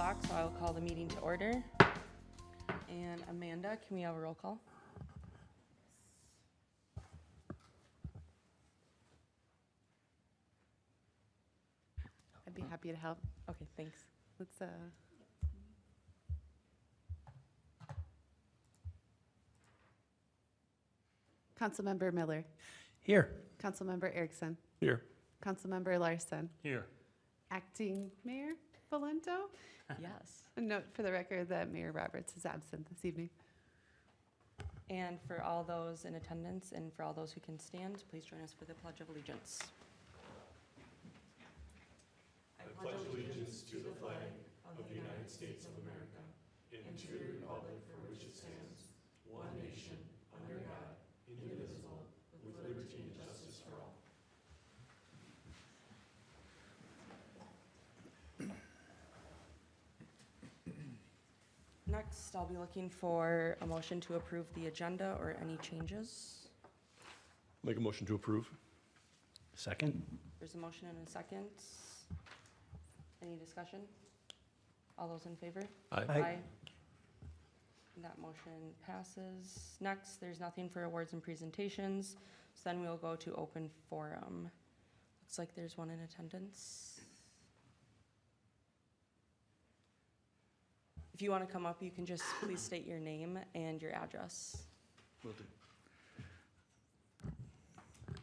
o'clock, so I will call the meeting to order. And Amanda, can we have a roll call? I'd be happy to help. Okay, thanks. Let's, Councilmember Miller, Here. Councilmember Erickson, Here. Councilmember Larson, Here. Acting Mayor Valento. Yes. A note for the record that Mayor Roberts is absent this evening. And for all those in attendance and for all those who can stand, please join us for the Pledge of Allegiance. I pledge allegiance to the flag of the United States of America and to the republic for which it stands, one nation, under God, indivisible, with liberty and justice for all. Next, I'll be looking for a motion to approve the agenda or any changes. Make a motion to approve. Second. There's a motion and a second. Any discussion? All those in favor? Aye. That motion passes. Next, there's nothing for awards and presentations, so then we'll go to open forum. Looks like there's one in attendance. If you want to come up, you can just please state your name and your address. Will do.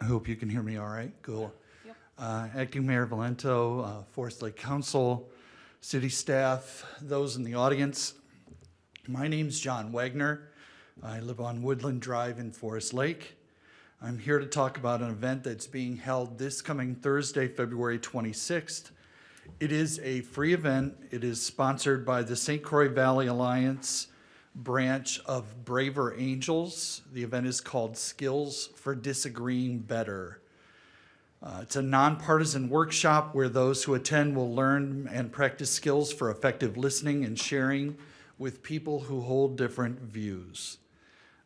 I hope you can hear me all right. Cool. Yep. Acting Mayor Valento, Forest Lake Council, city staff, those in the audience. My name's John Wagner. I live on Woodland Drive in Forest Lake. I'm here to talk about an event that's being held this coming Thursday, February 26th. It is a free event. It is sponsored by the St. Croix Valley Alliance branch of Braver Angels. The event is called Skills for Disagreeing Better. It's a nonpartisan workshop where those who attend will learn and practice skills for effective listening and sharing with people who hold different views.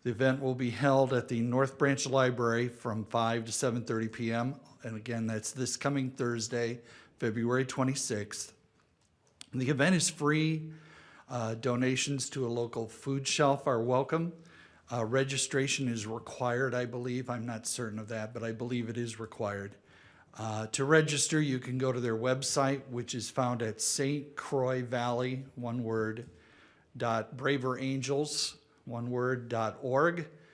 The event will be held at the North Branch Library from 5 to 7:30 p.m. And again, that's this coming Thursday, February 26th. The event is free. Donations to a local food shelf are welcome. Registration is required, I believe. I'm not certain of that, but I believe it is required. To register, you can go to their website, which is found at St. Croix Valley, one word, .braverangels, one word, .org/events.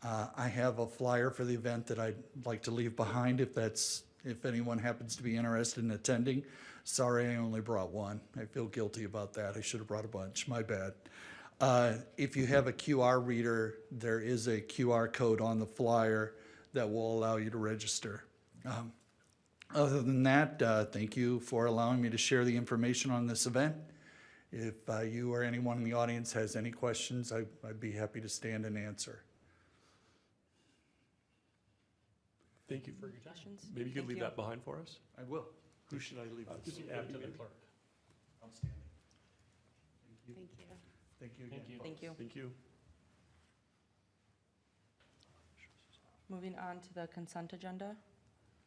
I have a flyer for the event that I'd like to leave behind if anyone happens to be interested in attending. Sorry, I only brought one. I feel guilty about that. I should have brought a bunch. My bad. If you have a QR reader, there is a QR code on the flyer that will allow you to register. Other than that, thank you for allowing me to share the information on this event. If you or anyone in the audience has any questions, I'd be happy to stand and answer. Thank you for your time. Questions? Maybe you could Thank leave you. that behind for us? I will. Who should I leave this? Just Abbi, maybe. I'm standing. Thank you. Thank you again. Thank you. Thank you. Moving on to the consent agenda.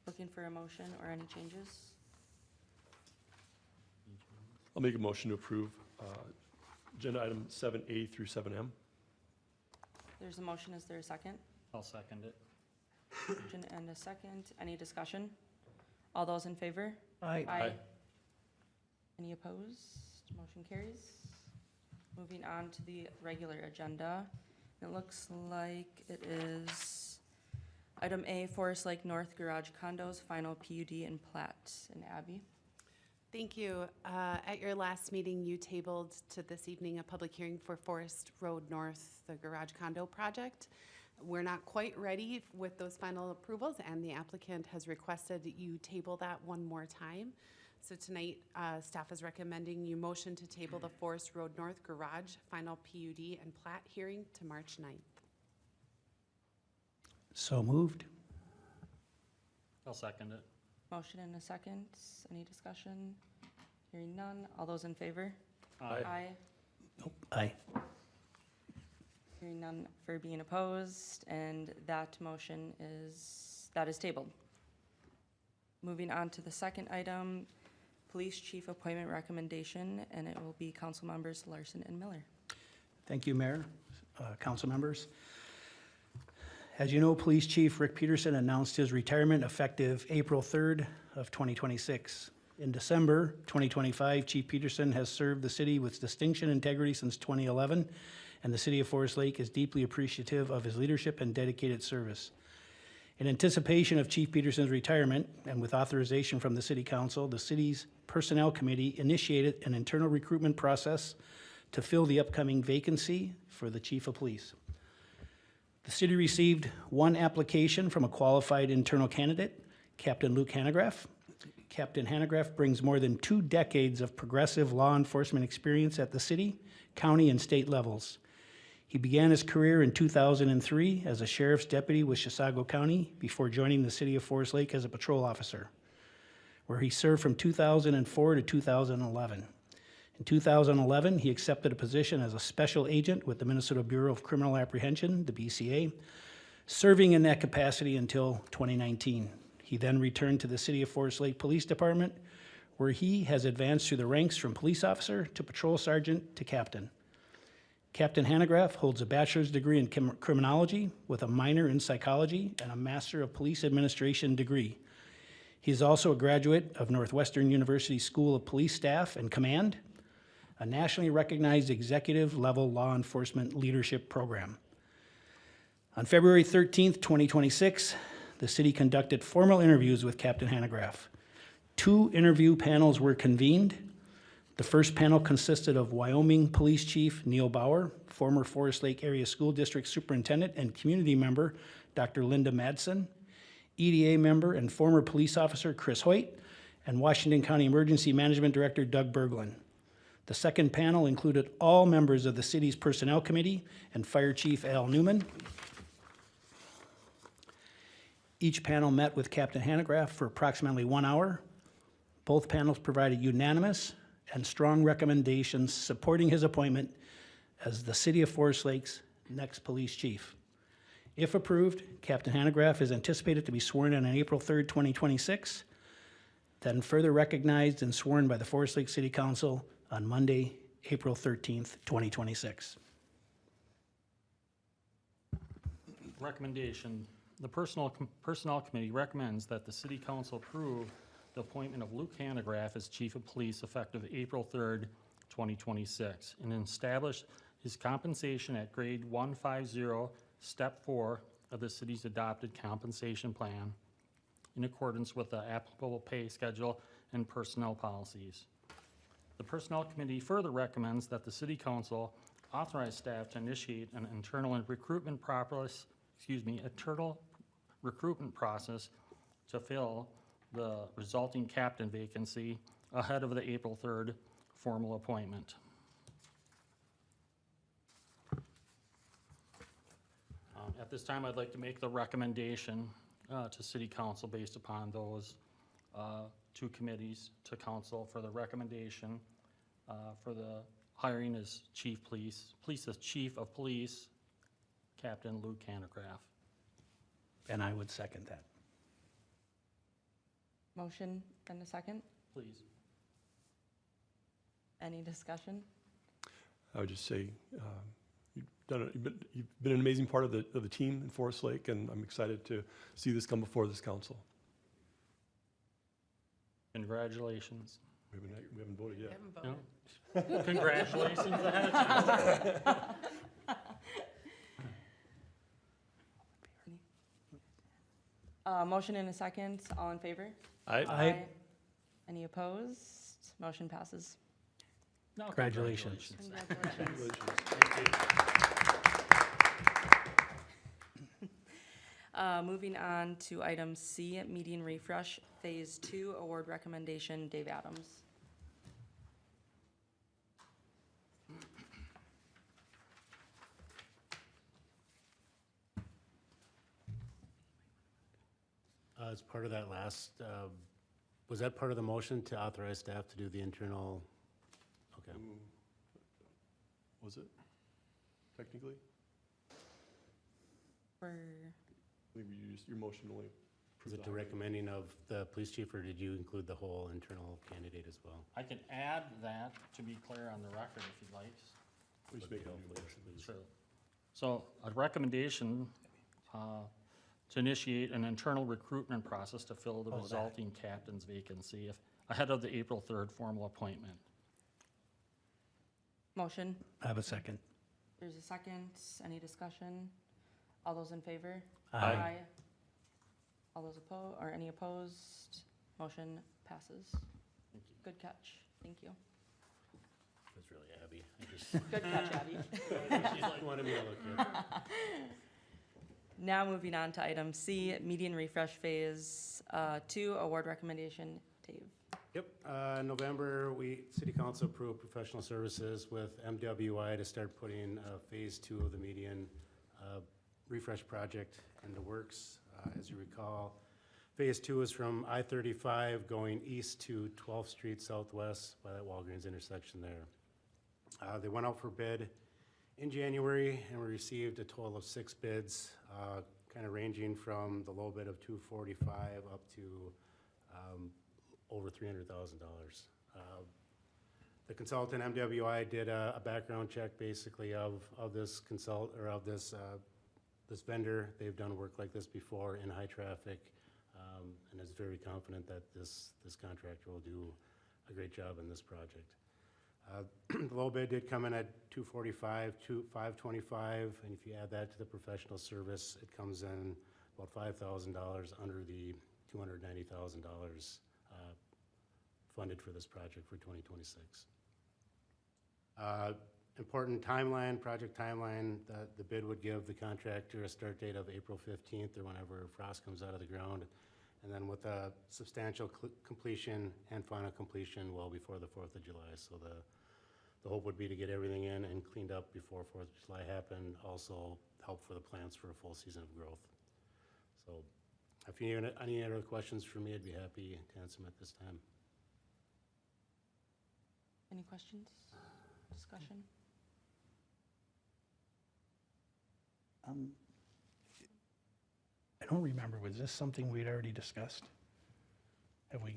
Looking for a motion or any changes. I'll make a motion to approve agenda item 7A through 7M. There's a motion. Is there a second? I'll second it. Motion and a second. Any discussion? All those in favor? Aye. Any opposed? Motion carries. Moving on to the regular agenda. It looks like it is item A, Forest Lake North Garage Condos, final PUD and Plat in Abbi. Thank you. At your last meeting, you tabled to this evening a public hearing for Forest Road North, the garage condo project. We're not quite ready with those final approvals, and the applicant has requested that you table that one more time. So tonight, staff is recommending you motion to table the Forest Road North Garage final PUD and Plat hearing to March 9th. So moved. I'll second it. Motion and a second. Any discussion? Hearing none. All those in favor? Aye. Aye. Hearing none for being opposed, and that motion is tabled. Moving on to the second item, police chief appointment recommendation, and it will be Councilmembers Larson and Miller. Thank you, Mayor, council members. As you know, Police Chief Rick Peterson announced his retirement effective April 3rd of 2026. In December 2025, Chief Peterson has served the city with distinction and integrity since 2011, and the city of Forest Lake is deeply appreciative of his leadership and dedicated service. In anticipation of Chief Peterson's retirement, and with authorization from the City Council, the city's Personnel Committee initiated an internal recruitment process to fill the upcoming vacancy for the Chief of Police. The city received one application from a qualified internal candidate, Captain Luke Hanegraaff. Captain Hanegraaff brings more than 2 decades of progressive law enforcement experience at the city, county, and state levels. He began his career in 2003 as a sheriff's deputy with Chisago County before joining the city of Forest Lake as a patrol officer, where he served from 2004 to 2011. In 2011, he accepted a position as a special agent with the Minnesota Bureau of Criminal Apprehension, the BCA, serving in that capacity until 2019. He then returned to the City of Forest Lake Police Department, where he has advanced through the ranks from police officer to patrol sergeant to captain. Captain Hanegraaff holds a bachelor's degree in criminology with a minor in psychology and a master of police administration degree. He is also a graduate of Northwestern University School of Police Staff and Command, a nationally recognized executive-level law enforcement leadership program. On February 13th, 2026, the city conducted formal interviews with Captain Hanegraaff. 2 interview panels were convened. The first panel consisted of Wyoming Police Chief Neil Bauer, former Forest Lake Area School District Superintendent and community member Dr. Linda Madsen, EDA member and former police officer Chris Hoyt, and Washington County Emergency Management Director Doug Berglund. The second panel included all members of the city's Personnel Committee and Fire Chief Al Newman. Each panel met with Captain Hanegraaff for approximately 1 hour. Both panels provided unanimous and strong recommendations supporting his appointment as the City of Forest Lake's next police chief. If approved, Captain Hanegraaff is anticipated to be sworn in on April 3rd, 2026, then further recognized and sworn by the Forest Lake City Council on Monday, April 13th, 2026. Recommendation. The Personnel Committee recommends that the City Council approve the appointment of Luke Hanegraaff as Chief of Police effective April 3rd, 2026, and establish his compensation at grade 150, step 4 of the city's adopted compensation plan in accordance with the applicable pay schedule and personnel policies. The Personnel Committee further recommends that the City Council authorize staff to initiate an internal recruitment process to fill the resulting captain vacancy ahead of the April 3rd formal appointment. At this time, I'd like to make the recommendation to City Council based upon those 2 committees to council for the recommendation for the hiring as Chief of Police, Captain Luke Hanegraaff. And I would second that. Motion and a second. Please. Any discussion? I would just say, you've been an amazing part of the team in Forest Lake, and I'm excited to see this come before this council. Congratulations. We haven't voted yet. No? Congratulations ahead of time. Motion and a second. All in favor? Aye. Any opposed? Motion passes. No, Congratulations. Congratulations. Moving on to item C, median refresh, phase 2, award recommendation, Dave Adams. As part of that last, was that part of the motion to authorize staff to do the internal? Okay. Was it, technically? For, I think your motion only Is it the recommending of the police chief, or did you include the whole internal candidate as well? I can add that to be clear on the record if you'd like. Please make a new motion, please. Sure. So a recommendation to initiate an internal recruitment process to fill the resulting captain's vacancy ahead of the April 3rd formal appointment. Motion, I have a second. there's a second. Any discussion? All those in favor? Aye. All those opposed, or any opposed? Motion passes. Thank you. Good catch. Thank you. That's really Abby. Good catch, Abby. She's like wanted me to look good. Now moving on to item C, median refresh phase 2, award recommendation. Dave. Yep, November, city council approved professional services with MWI to start putting phase 2 of the median refresh project into works. As you recall, phase 2 is from I-35 going east to 12th Street Southwest by that Walgreens intersection there. They went out for bid in January, and we received a total of 6 bids, kind of ranging from the low bid of $245 up to over $300,000. The consultant MWI did a background check basically of this this vendor. They've done work like this before in high traffic, and is very confident that this contractor will do a great job in this project. The low bid did come in at $245 to $525, and if you add that to the professional service, it comes in about $5,000 under the $290,000 funded for this project for 2026. Important timeline, project timeline, the bid would give the contractor a start date of April 15th or whenever frost comes out of the ground, and then with a substantial completion and final completion well before the 4th of July. So the hope would be to get everything in and cleaned up before 4th of July happened, also help for the plants for a full season of growth. So if you have any other questions for me, I'd be happy to answer them at this time. Any questions? Discussion? I don't remember, was this something we'd already discussed? Have we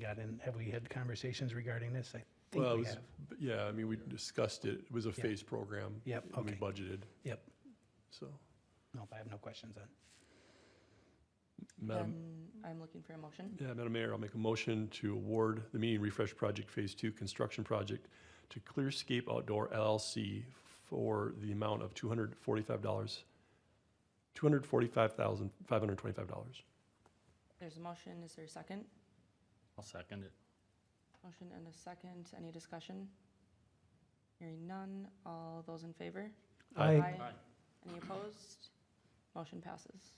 had conversations regarding this? I think Well, it we was, have. yeah, I mean, we discussed it. It was a Yep. phased program. Yep, And we okay. budgeted, Yep, so. no, I have no questions on. Madam, Then I'm looking for a motion. yeah, Madam Mayor, I'll make a motion to award the median refresh project Phase 2 construction project to Clearscape Outdoor LLC for the amount of $245,525. There's a motion. Is there a second? I'll second it. Motion and a second. Any discussion? Hearing none. All those in favor? Aye. Any opposed? Motion passes.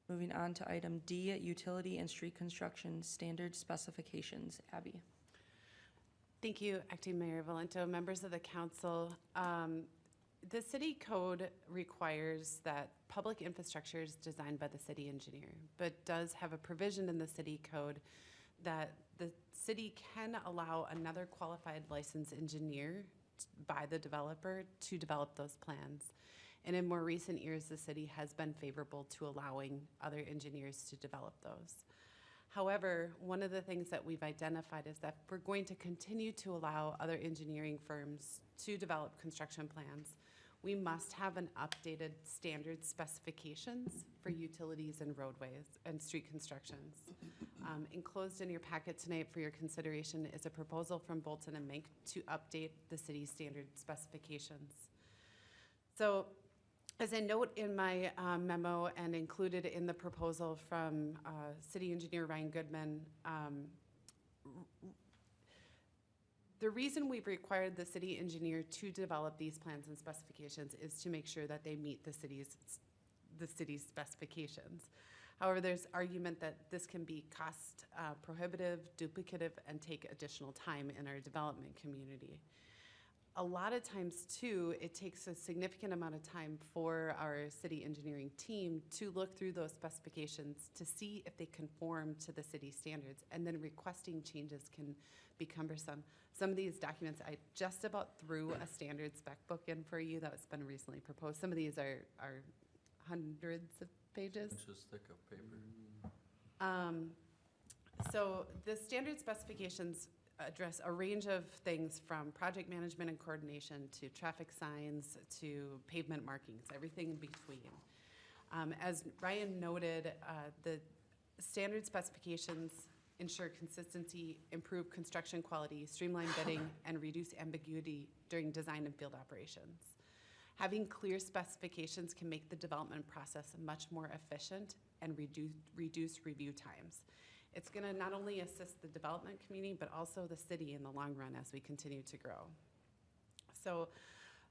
Moving on to item D, utility and street construction standard specifications. Abby. Thank you, Acting Mayor Valento, members of the council. The city code requires that public infrastructure is designed by the city engineer, but does have a provision in the city code that the city can allow another qualified licensed engineer by the developer to develop those plans. And in more recent years, the city has been favorable to allowing other engineers to develop those. However, one of the things that we've identified is that if we're going to continue to allow other engineering firms to develop construction plans, we must have an updated standard specifications for utilities and roadways and street constructions. Enclosed in your packet tonight for your consideration is a proposal from Bolton and Mink to update the city's standard specifications. So, as I note in my memo and included in the proposal from City Engineer Ryan Goodman, the reason we've required the city engineer to develop these plans and specifications is to make sure that they meet the city's specifications. However, there's argument that this can be cost prohibitive, duplicative, and take additional time in our development community. A lot of times, too, it takes a significant amount of time for our city engineering team to look through those specifications to see if they conform to the city standards, and then requesting changes can be cumbersome. Some of these documents, I just about threw a standard spec book in for you that's been recently proposed. Some of these are hundreds of pages. Just thick of paper. So the standard specifications address a range of things from project management and coordination to traffic signs to pavement markings, everything in between. As Ryan noted, the standard specifications ensure consistency, improve construction quality, streamline bidding, and reduce ambiguity during design and field operations. Having clear specifications can make the development process much more efficient and reduce review times. It's going to not only assist the development community, but also the city in the long run as we continue to grow. So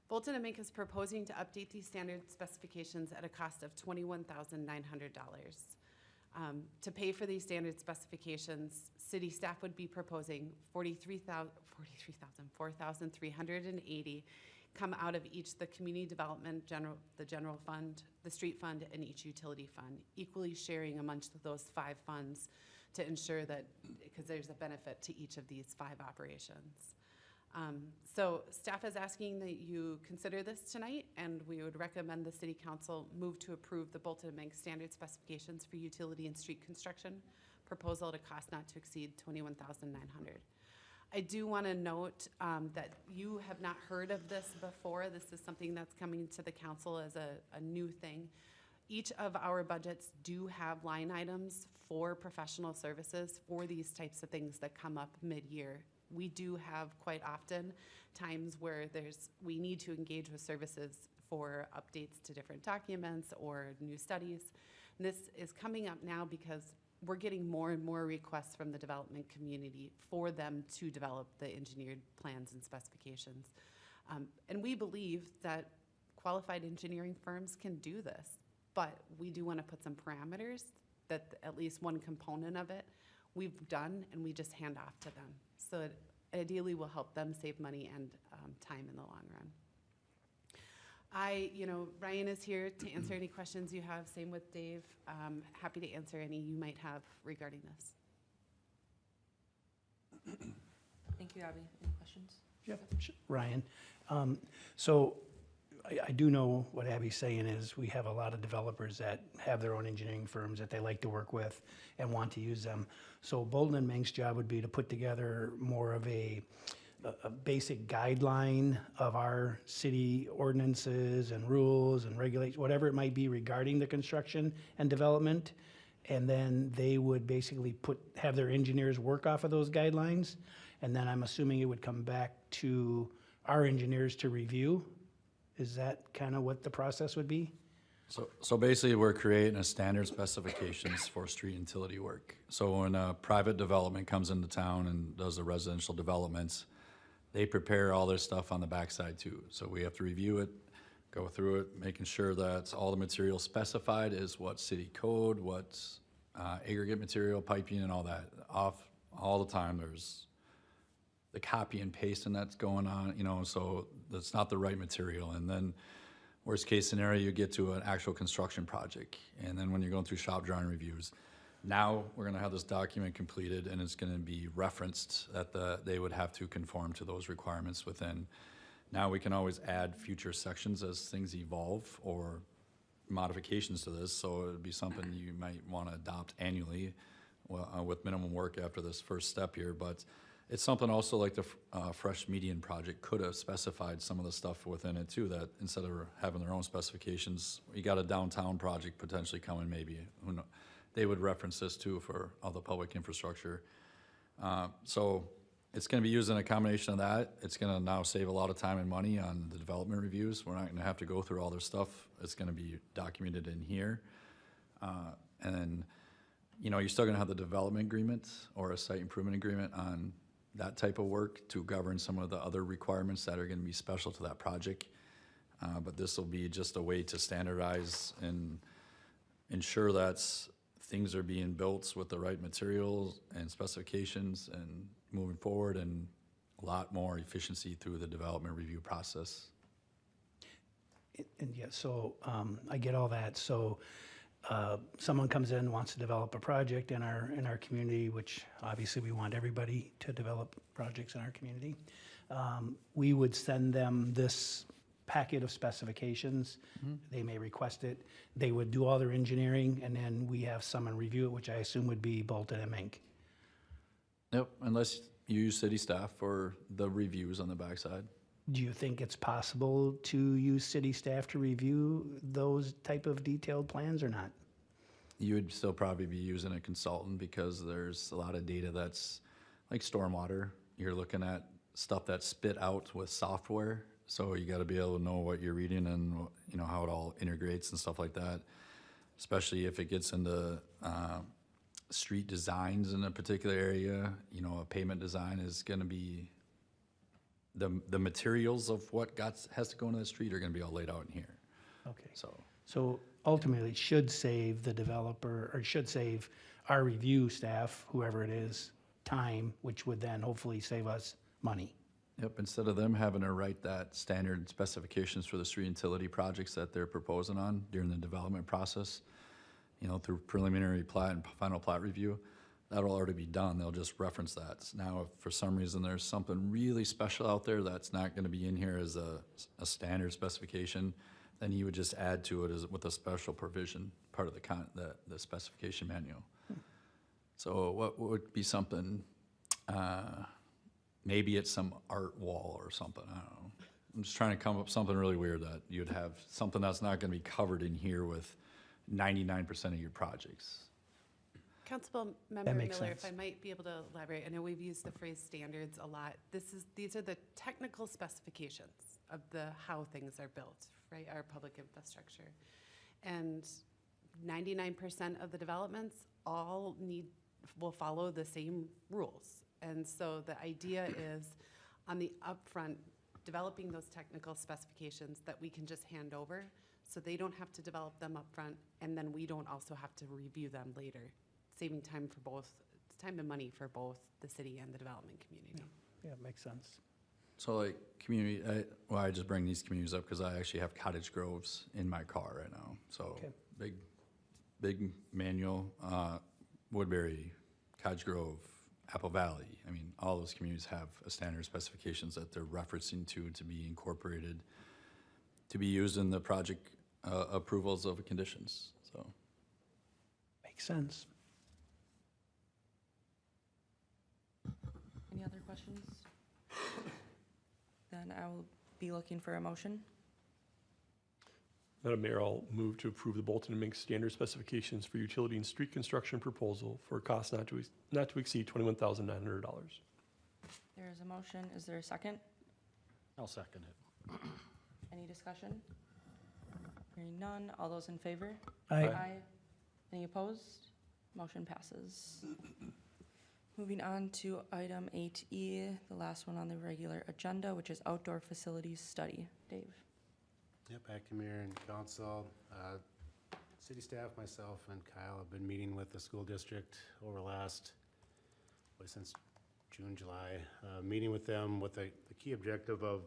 Bolton and Mink is proposing to update these standard specifications at a cost of $21,900. To pay for these standard specifications, city staff would be proposing $4,380 come out of each the community development, the general fund, the street fund, and each utility fund, equally sharing amongst those 5 funds to ensure that, because there's a benefit to each of these 5 operations. So staff is asking that you consider this tonight, and we would recommend the city council move to approve the Bolton and Mink standard specifications for utility and street construction proposal at a cost not to exceed $21,900. I do want to note that you have not heard of this before. This is something that's coming to the council as a new thing. Each of our budgets do have line items for professional services for these types of things that come up mid-year. We do have quite often times where we need to engage with services for updates to different documents or new studies. And this is coming up now because we're getting more and more requests from the development community for them to develop the engineered plans and specifications. And we believe that qualified engineering firms can do this, but we do want to put some parameters that at least one component of it we've done and we just hand off to them. So it ideally will help them save money and time in the long run. Ryan is here to answer any questions you have. Same with Dave. Happy to answer any you might have regarding this. Thank you, Abby. Any questions? Yep, Ryan. So I do know what Abby's saying is we have a lot of developers that have their own engineering firms that they like to work with and want to use them. So Bolton and Mink's job would be to put together more of a basic guideline of our city ordinances and rules and regulations, whatever it might be regarding the construction and development. And then they would basically have their engineers work off of those guidelines. And then I'm assuming it would come back to our engineers to review. Is that kind of what the process would be? So basically, we're creating a standard specifications for street utility work. So when a private development comes into town and does the residential developments, they prepare all their stuff on the backside too. So we have to review it, go through it, making sure that all the material specified is what city code, what's aggregate material, piping and all that. All the time there's the copy and pasting that's going on, so that's not the right material. And then worst case scenario, you get to an actual construction project. And then when you're going through shop drawing reviews, now we're gonna have this document completed and it's gonna be referenced that they would have to conform to those requirements within. Now we can always add future sections as things evolve or modifications to this. So it'd be something you might wanna adopt annually with minimum work after this first step here. But it's something also like the Fresh Median project could have specified some of the stuff within it too, that instead of having their own specifications, you got a downtown project potentially coming maybe, who knows, they would reference this too for all the public infrastructure. So it's gonna be used in a combination of that. It's gonna now save a lot of time and money on the development reviews. We're not gonna have to go through all their stuff. It's gonna be documented in here. And then, you're still gonna have the development agreement or a site improvement agreement on that type of work to govern some of the other requirements that are gonna be special to that project. But this will be just a way to standardize and ensure that things are being built with the right materials and specifications and moving forward, and a lot more efficiency through the development review process. And yeah, so I get all that. So someone comes in, wants to develop a project in our community, which obviously we want everybody to develop projects in our community. We would send them this packet of specifications. They may request it. They would do all their engineering, and then we have someone review it, which I assume would be Bolton and Mink. Yep, unless you use city staff for the reviews on the backside. Do you think it's possible to use city staff to review those type of detailed plans or not? You would still probably be using a consultant because there's a lot of data that's like stormwater. You're looking at stuff that's spit out with software. So you gotta be able to know what you're reading and, you know, how it all integrates and stuff like that. Especially if it gets into, street designs in a particular area, you know, a pavement design is gonna be, the materials of what has to go into the street are gonna be all laid out in here, Okay. so. So ultimately, it should save the developer, or it should save our review staff, whoever it is, time, which would then hopefully save us money. Yep, instead of them having to write that standard specifications for the street utility projects that they're proposing on during the development process, you know, through preliminary plat and final plat review, that'll already be done. They'll just reference that. Now, if for some reason there's something really special out there that's not gonna be in here as a standard specification, then you would just add to it as with a special provision, part of the specification manual. So what would be something, maybe it's some art wall or something, I don't know. I'm just trying to come up with something really weird that you'd have, something that's not gonna be covered in here with 99% of your projects. Councilmember That makes Miller, if I sense. might be able to elaborate, I know we've used the phrase standards a lot. These are the technical specifications of how things are built, right, our public infrastructure. And 99% of the developments will follow the same rules. And so the idea is, on the upfront, developing those technical specifications that we can just hand over, so they don't have to develop them upfront, and then we don't also have to review them later, saving time for both, time and money for both the city and the development community. Yeah, it makes sense. So like I just bring these communities up because I actually have Cottage Groves in my car right now. So Okay. big manual, Woodbury, Cottage Grove, Apple Valley. I mean, all those communities have a standard specifications that they're referencing to be incorporated, to be used in the project approvals of conditions, so. Makes sense. Any other questions? Then I will be looking for a motion. Madam Mayor, I'll move to approve the Bolton and Mink standard specifications for utility and street construction proposal for a cost not to exceed $21,900. There is a motion. Is there a second? I'll second it. Any discussion? Hearing none. All those in favor? Aye. Any opposed? Motion passes. Moving on to item 8E, the last one on the regular agenda, which is outdoor facilities study. Dave? Yep, acting mayor and council, city staff, myself and Kyle have been meeting with the school district over since June, July, meeting with them with the key objective of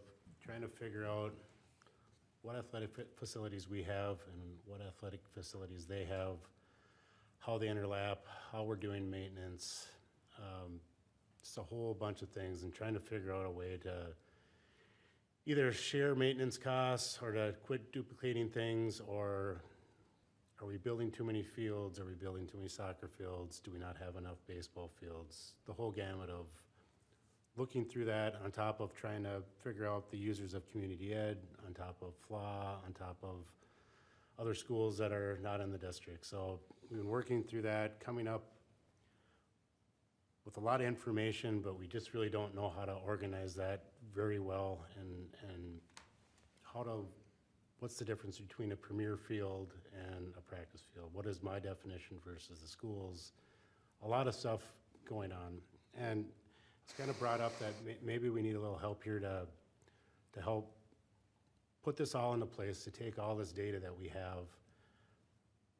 trying to figure out what athletic facilities we have and what athletic facilities they have, how they overlap, how we're doing maintenance, just a whole bunch of things, and trying to figure out a way to either share maintenance costs or to quit duplicating things, or are we building too many fields? Are we building too many soccer fields? Do we not have enough baseball fields? The whole gamut of looking through that, on top of trying to figure out the users of community ed, on top of FLA, on top of other schools that are not in the district. So we've been working through that, coming up with a lot of information, but we just really don't know how to organize that very well, and what's the difference between a premier field and a practice field? What is my definition versus the schools? A lot of stuff going on. And it's kind of brought up that maybe we need a little help here to help put this all into place, to take all this data that we have,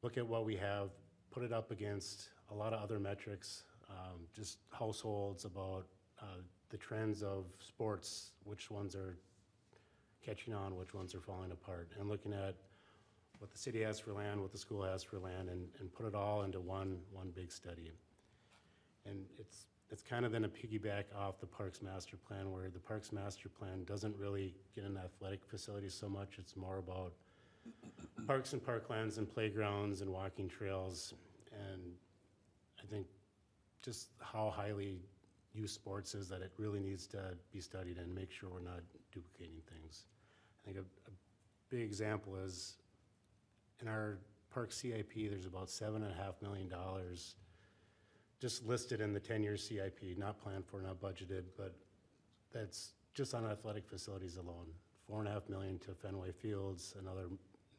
look at what we have, put it up against a lot of other metrics, just households, about the trends of sports, which ones are catching on, which ones are falling apart, and looking at what the city has for land, what the school has for land, and put it all into one big study. And it's kind of then a piggyback off the Parks Master Plan, where the Parks Master Plan doesn't really get into athletic facilities so much. It's more about parks and parklands and playgrounds and walking trails. And I think just how highly used sports is, that it really needs to be studied and make sure we're not duplicating things. I think a big example is in our park CIP, there's about $7.5 million just listed in the 10-year CIP, not planned for, not budgeted, but that's just on athletic facilities alone. $4.5 million to Fenway Fields, another,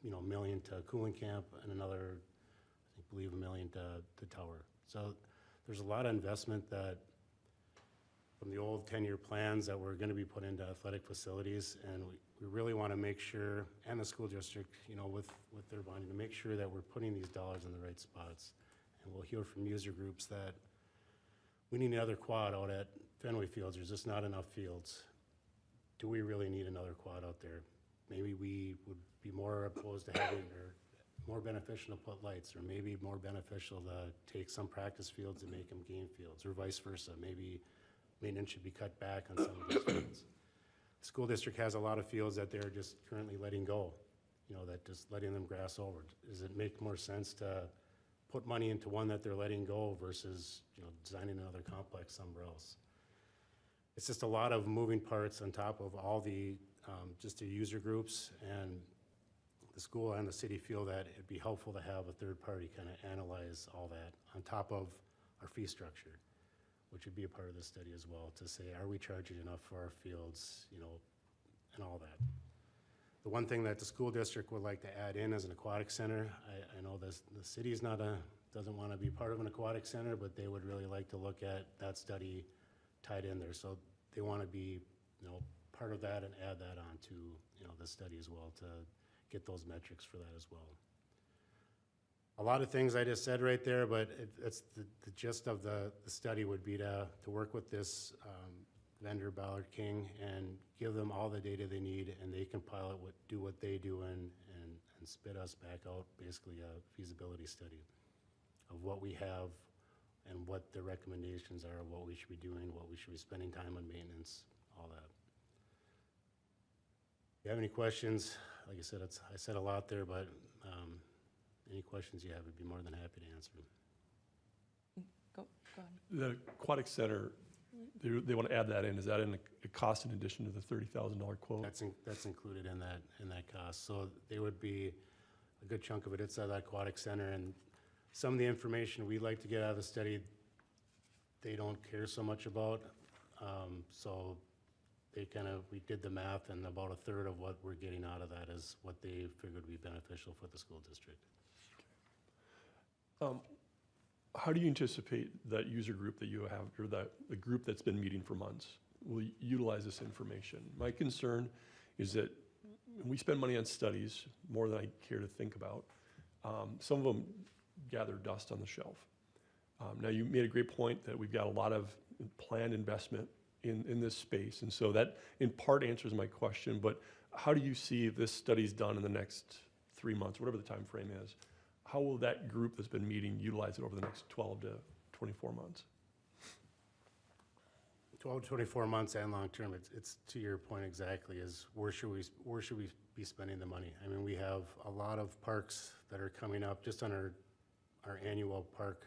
$1 million to Cooling Camp, and another, I believe, $1 million to Tower. So there's a lot of investment that from the old 10-year plans that we're gonna be put into athletic facilities, and we really wanna make sure, and the school district, with their bonding, to make sure that we're putting these dollars in the right spots. And we'll hear from user groups that we need another quad out at Fenway Fields. There's just not enough fields. Do we really need another quad out there? Maybe we would be more opposed to having, or more beneficial to put lights, or maybe more beneficial to take some practice fields and make them game fields, or vice versa. Maybe maintenance should be cut back on some of these fields. The school district has a lot of fields that they're just currently letting go, that just letting them grass over. Does it make more sense to put money into one that they're letting go versus, designing another complex somewhere else? It's just a lot of moving parts on top of all the, just the user groups, and the school and the city feel that it'd be helpful to have a third party kind of analyze all that on top of our fee structure, which would be a part of the study as well, to say, are we charging enough for our fields, and all that. The one thing that the school district would like to add in is an aquatic center. I know the city's doesn't want to be part of an aquatic center, but they would really like to look at that study tied in there. So they want to be, part of that and add that on to, the study as well, to get those metrics for that as well. A lot of things I just said right there, but it's the gist of the study would be to work with this vendor, Ballard King, and give them all the data they need, and they compile it, do what they do, and spit us back out basically a feasibility study of what we have and what the recommendations are, what we should be doing, what we should be spending time on maintenance, all that. If you have any questions, like I said, I said a lot there, but any questions you have, I'd be more than happy to answer them. Go ahead. The aquatic center, they want to add that in. Is that in a cost in addition to the $30,000 quote? That's included in that cost. So they would be, a good chunk of it, it's at that aquatic center, and some of the information we'd like to get out of the study, they don't care so much about. So we did the math, and about a third of what we're getting out of that is what they figured would be beneficial for the school district. How do you anticipate that user group that you have, or the group that's been meeting for months, will utilize this information? My concern is that we spend money on studies, more than I care to think about. Some of them gather dust on the shelf. Now, you made a great point that we've got a lot of planned investment in this space, and so that in part answers my question, but how do you see this study's done in the next 3 months, whatever the time frame is? How will that group that's been meeting utilize it over the next 12 to 24 months? 12 to 24 months and long term, it's to your point exactly, is where should we be spending the money? I mean, we have a lot of parks that are coming up just on our annual park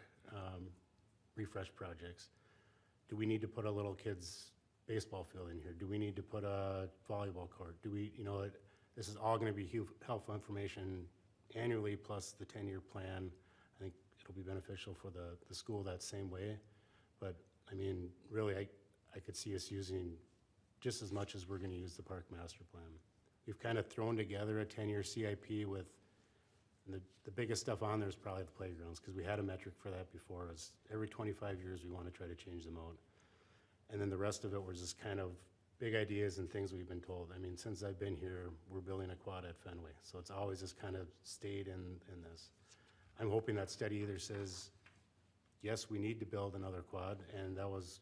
refresh projects. Do we need to put a little kids baseball field in here? Do we need to put a volleyball court? Do we, this is all going to be helpful information annually, plus the 10-year plan. I think it'll be beneficial for the school that same way. But I mean, really, I could see us using just as much as we're going to use the park master plan. We've kind of thrown together a 10-year CIP with, the biggest stuff on there is probably the playgrounds, because we had a metric for that before. It's every 25 years we want to try to change them out. And then the rest of it was just kind of big ideas and things we've been told. I mean, since I've been here, we're building a quad at Fenway. So it's always just kind of stayed in this. I'm hoping that study either says, yes, we need to build another quad, and that was,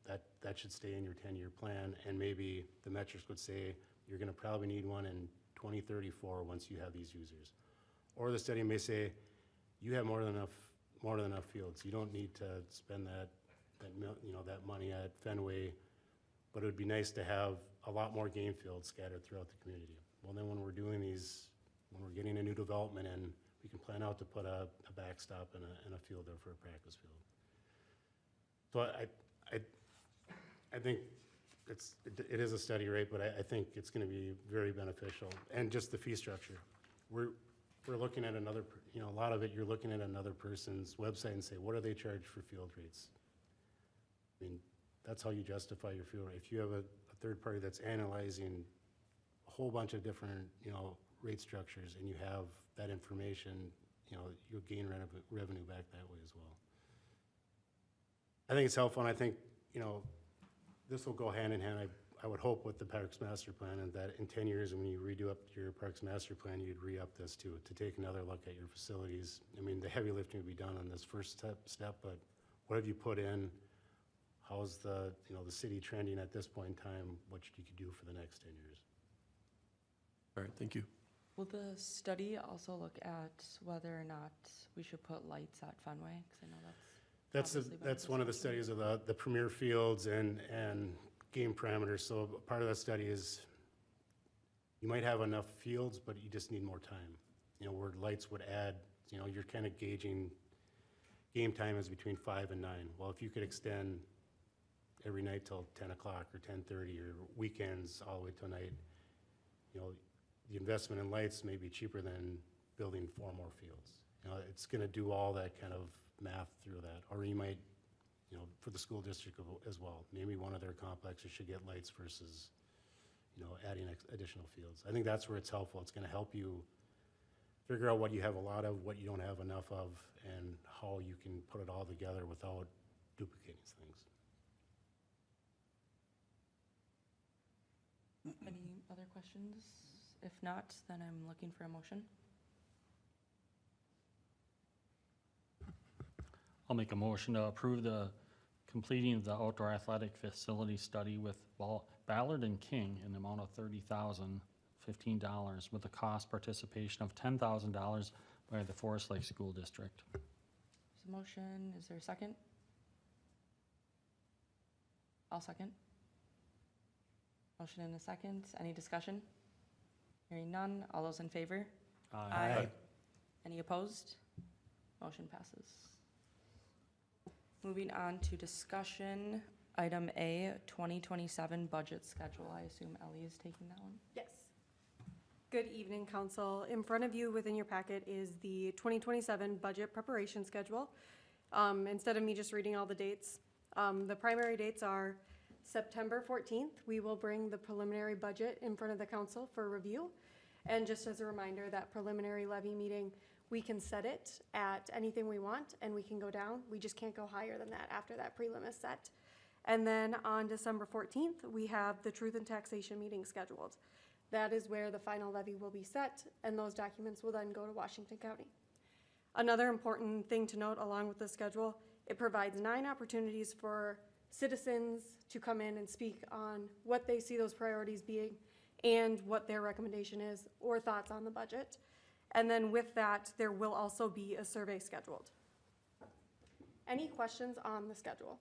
that should stay in your 10-year plan, and maybe the metrics would say, you're gonna probably need one in 2034 once you have these users. Or the study may say, you have more than more than enough fields. You don't need to spend that money at Fenway, but it would be nice to have a lot more game fields scattered throughout the community. Well, then when we're doing these, when we're getting a new development in, we can plan out to put a backstop and a field there for a practice field. So I think it is a steady rate, but I think it's gonna be very beneficial. And just the fee structure. We're looking at another, a lot of it, you're looking at another person's website and say, what do they charge for field rates? I mean, that's how you justify your field rate. If you have a third party that's analyzing a whole bunch of different, rate structures and you have that information, you'll gain revenue back that way as well. I think it's helpful, and I think, this will go hand in hand, I would hope, with the Parks Master Plan, and that in 10 years, when you redo up your Parks Master Plan, you'd re-up this to take another look at your facilities. I mean, the heavy lifting would be done on this first step, but what have you put in? How's the city trending at this point in time? What you could do for the next 10 years? All right, thank you. Will the study also look at whether or not we should put lights at Fenway? Because I know obviously That's been one of the discussion. studies of the premier fields and game parameters. So part of that study is you might have enough fields, but you just need more time. Where lights would add, you're kind of gauging game time is between 5 and 9. Well, if you could extend every night till 10 o'clock or 10:30 or weekends all the way till night, the investment in lights may be cheaper than building 4 more fields. It's going to do all that kind of math through that. Or you might, for the school district as well, maybe one of their complexes should get lights versus, adding additional fields. I think that's where it's helpful. It's going to help you figure out what you have a lot of, what you don't have enough of, and how you can put it all together without duplicating things. Any other questions? If not, then I'm looking for a motion. I'll make a motion to approve the completing of the outdoor athletic facility study with Ballard and King in the amount of $30,015 with a cost participation of $10,000 by the Forest Lake School District. There's a motion. Is there a second? I'll second. Motion and a second. Any discussion? Hearing none. All those in favor? Aye. Any opposed? Motion passes. Moving on to discussion, item A, 2027 budget schedule. I assume Ellie is taking that one. Yes. Good evening, council. In front of you within your packet is the 2027 budget preparation schedule. Instead of me just reading all the dates, the primary dates are September 14th. We will bring the preliminary budget in front of the council for review. And just as a reminder, that preliminary levy meeting, we can set it at anything we want and we can go down. We just can't go higher than that after that prelim is set. And then on December 14th, we have the truth and taxation meeting scheduled. That is where the final levy will be set and those documents will then go to Washington County. Another important thing to note along with the schedule, it provides 9 opportunities for citizens to come in and speak on what they see those priorities being and what their recommendation is or thoughts on the budget. And then with that, there will also be a survey scheduled. Any questions on the schedule?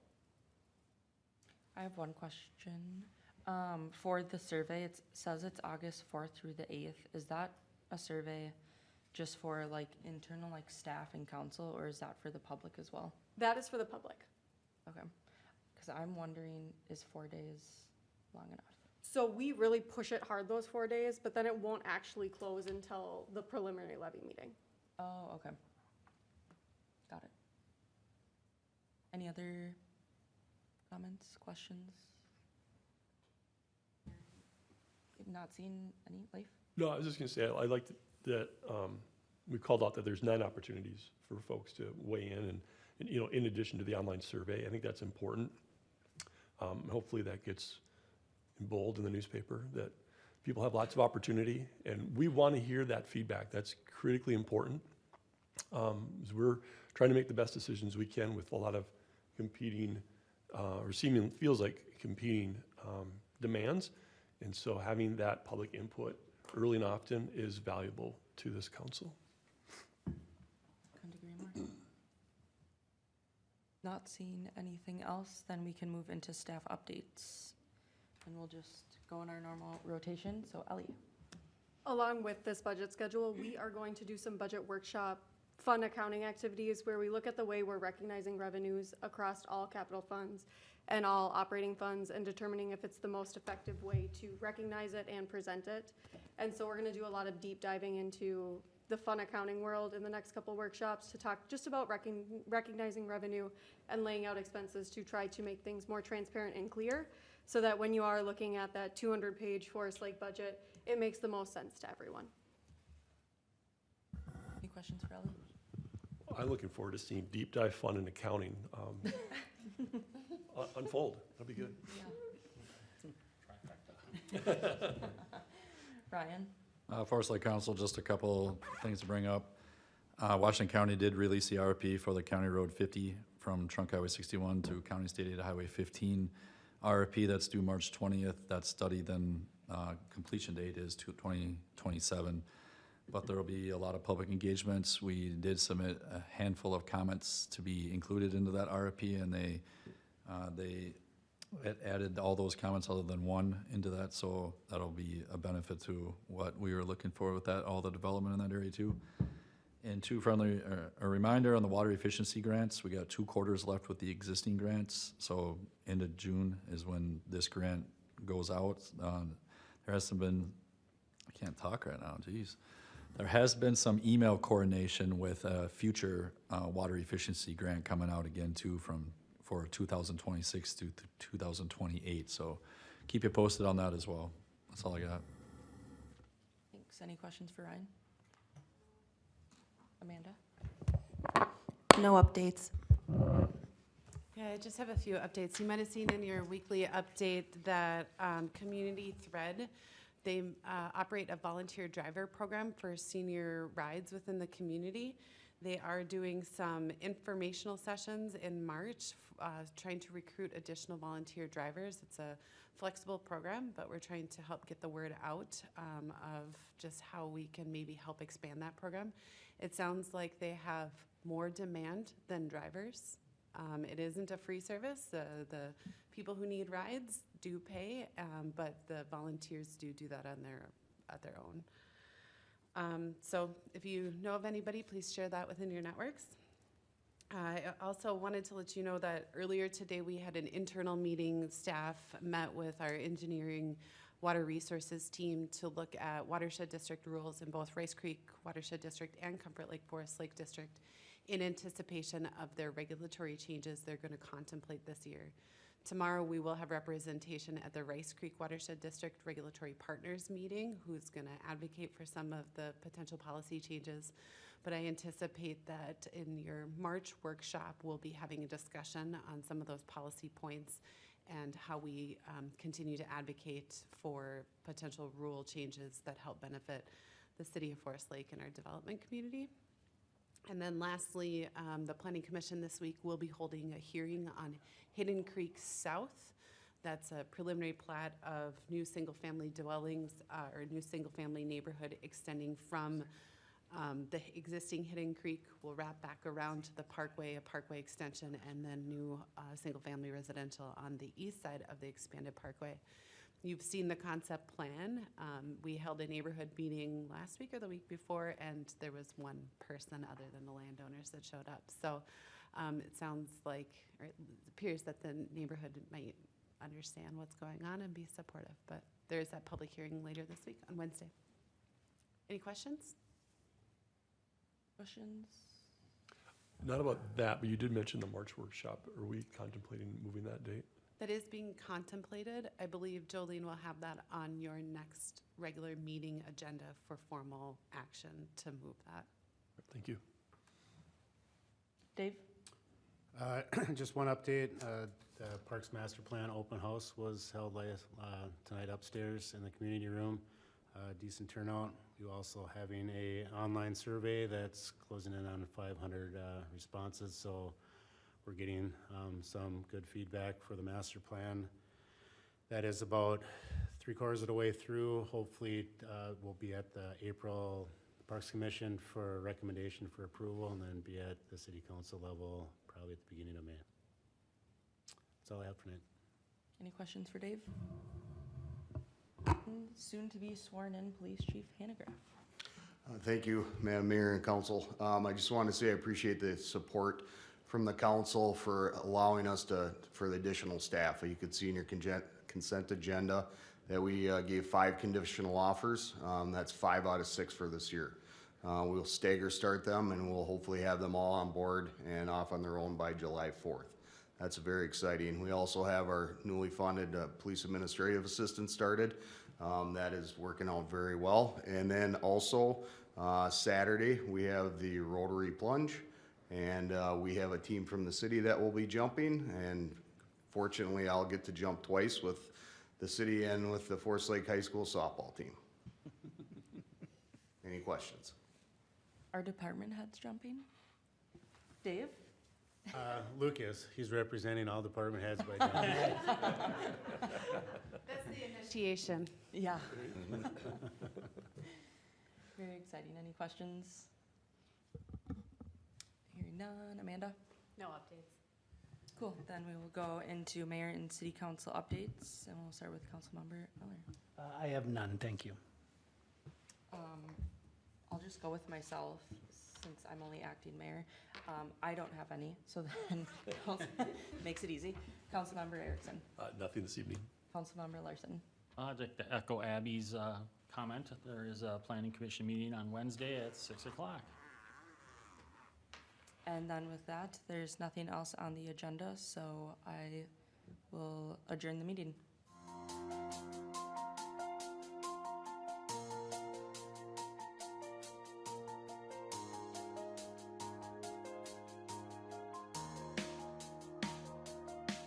I have one question. For the survey, it says it's August 4th through the 8th. Is that a survey just for like internal like staff and council, or is that for the public as well? That is for the public. Okay. Because I'm wondering, is 4 days long enough? So we really push it hard those 4 days, but then it won't actually close until the preliminary levy meeting. Oh, okay. Got it. Any other comments, questions? You've not seen any, Leif? No, I was just gonna say, I liked that, we called out that there's 9 opportunities for folks to weigh in and, in addition to the online survey. I think that's important. Hopefully that gets in bold in the newspaper, that people have lots of opportunity, and we want to hear that feedback. That's critically important. As we're trying to make the best decisions we can with a lot of competing, or feels like competing demands. And so having that public input early and often is valuable to this council. Couldn't agree more. Not seeing anything else, then we can move into staff updates. And we'll just go in our normal rotation. So Ellie. Along with this budget schedule, we are going to do some budget workshop fund accounting activities where we look at the way we're recognizing revenues across all capital funds and all operating funds and determining if it's the most effective way to recognize it and present it. And so we're gonna do a lot of deep diving into the fund accounting world in the next couple workshops to talk just about recognizing revenue and laying out expenses to try to make things more transparent and clear so that when you are looking at that 200-page Forest Lake budget, it makes the most sense to everyone. Any questions for Ellie? I'm looking forward to seeing deep dive fund and accounting unfold. That'll be good. Ryan? Forest Lake Council, just a couple things to bring up. Washington County did release the RFP for the County Road 50 from Trunk Highway 61 to County State Aid Highway 15. RFP that's due March 20th. That study then completion date is 2027. But there will be a lot of public engagements. We did submit a handful of comments to be included into that RFP, and they added all those comments other than one into that, so that'll be a benefit to what we were looking for with that, all the development in that area too. And two friendly, a reminder on the water efficiency grants, we got 2 quarters left with the existing grants, so end of June is when this grant goes out. There hasn't been, I can't talk right now, geez. There has been some email coordination with a future water efficiency grant coming out again too for 2026 to 2028. So keep you posted on that as well. That's all I got. Thanks. Any questions for Ryan? Amanda? No updates. Yeah, I just have a few updates. You might have seen in your weekly update that Community Thread, they operate a volunteer driver program for senior rides within the community. They are doing some informational sessions in March, trying to recruit additional volunteer drivers. It's a flexible program, but we're trying to help get the word out of just how we can maybe help expand that program. It sounds like they have more demand than drivers. It isn't a free service. The people who need rides do pay, but the volunteers do that on their own. So if you know of anybody, please share that within your networks. I also wanted to let you know that earlier today we had an internal meeting. Staff met with our engineering water resources team to look at watershed district rules in both Rice Creek Watershed District and Comfort Lake Forest Lake District in anticipation of their regulatory changes they're going to contemplate this year. Tomorrow we will have representation at the Rice Creek Watershed District Regulatory Partners meeting who's going to advocate for some of the potential policy changes. But I anticipate that in your March workshop, we'll be having a discussion on some of those policy points and how we continue to advocate for potential rule changes that help benefit the city of Forest Lake and our development community. And then lastly, the Planning Commission this week will be holding a hearing on Hidden Creek South. That's a preliminary plat of new single-family dwellings or new single-family neighborhood extending from the existing Hidden Creek. Will wrap back around to the parkway, a parkway extension, and then new single-family residential on the east side of the expanded parkway. You've seen the concept plan. We held a neighborhood meeting last week or the week before, and there was one person other than the landowners that showed up. So it sounds like, or it appears that the neighborhood might understand what's going on and be supportive. But there is that public hearing later this week on Wednesday. Any questions? Questions? Not about that, but you did mention the March workshop. Are we contemplating moving that date? That is being contemplated. I believe Jolene will have that on your next regular meeting agenda for formal action to move that. Thank you. Dave? Just one update. The Parks Master Plan open house was held tonight upstairs in the community room. Decent turnout. We're also having a online survey that's closing in on 500 responses. So we're getting some good feedback for the master plan. That is about 3/4 of the way through. Hopefully we'll be at the April Parks Commission for recommendation for approval and then be at the City Council level probably at the beginning of May. That's all I have for now. Any questions for Dave? Soon to be sworn in Police Chief Hanegraaff. Thank you, Madam Mayor and Council. I just wanted to say I appreciate the support from the council for allowing us for the additional staff. You could see in your consent agenda that we gave 5 conditional offers. That's 5 out of 6 for this year. We'll stagger start them, and we'll hopefully have them all on board and off on their own by July 4th. That's very exciting. We also have our newly funded police administrative assistant started. That is working out very well. And then also Saturday, we have the Rotary Plunge, and we have a team from the city that will be jumping. And fortunately, I'll get to jump twice with the city and with the Forest Lake High School softball team. Any questions? Are department heads jumping? Dave? Lucas, he's representing all department heads by now. That's the initiation. Yeah. Very exciting. Any questions? Hearing none. Amanda? No updates. Cool. Then we will go into mayor and city council updates, and we'll start with Councilmember Miller. I have none, thank you. I'll just go with myself, since I'm only acting mayor. I don't have any, so then makes it easy. Councilmember Erickson. Nothing this evening. Councilmember Larson. I'd like to echo Abby's comment. There is a planning commission meeting on Wednesday at 6 o'clock. And then with that, there's nothing else on the agenda, so I will adjourn the meeting.